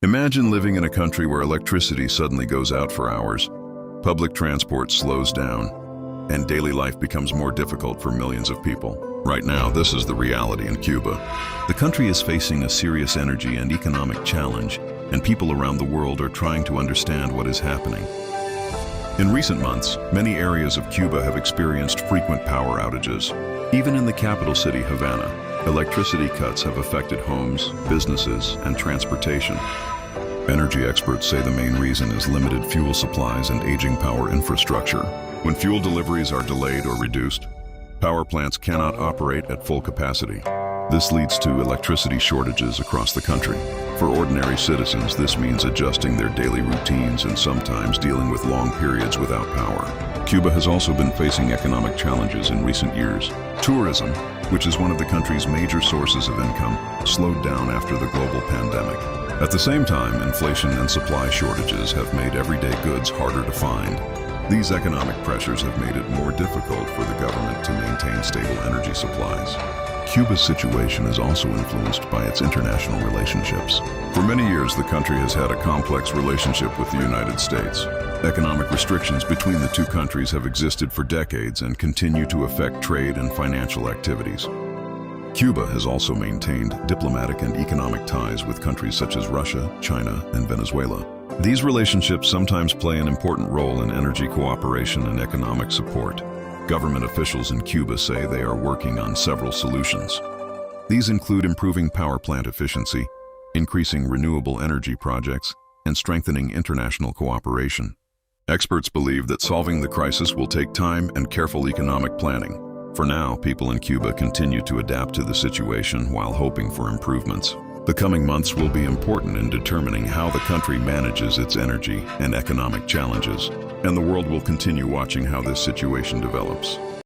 Imagine living in a country where electricity suddenly goes out for hours, public transport slows down, and daily life becomes more difficult for millions of people. Right now, this is the reality in Cuba. The country is facing a serious energy and economic challenge, and people around the world are trying to understand what is happening. In recent months, many areas of Cuba have experienced frequent power outages. Even in the capital city, Havana, electricity cuts have affected homes, businesses, and transportation. Energy experts say the main reason is limited fuel supplies and aging power infrastructure. When fuel deliveries are delayed or reduced, power plants cannot operate at full capacity. This leads to electricity shortages across the country. For ordinary citizens, this means adjusting their daily routines and sometimes dealing with long periods without power. Cuba has also been facing economic challenges in recent years. Tourism, which is one of the country's major sources of income, slowed down after the global pandemic. At the same time, inflation and supply shortages have made everyday goods harder to find. These economic pressures have made it more difficult for the government to maintain stable energy supplies. Cuba's situation is also influenced by its international relationships. For many years, the country has had a complex relationship with the United States. Economic restrictions between the two countries have existed for decades and continue to affect trade and financial activities. Cuba has also maintained diplomatic and economic ties with countries such as Russia, China, and Venezuela. These relationships sometimes play an important role in energy cooperation and economic support. Government officials in Cuba say they are working on several solutions. These include improving power plant efficiency, increasing renewable energy projects, and strengthening international cooperation. Experts believe that solving the crisis will take time and careful economic planning. For now, people in Cuba continue to adapt to the situation while hoping for improvements. The coming months will be important in determining how the country manages its energy and economic challenges, and the world will continue watching how this situation develops.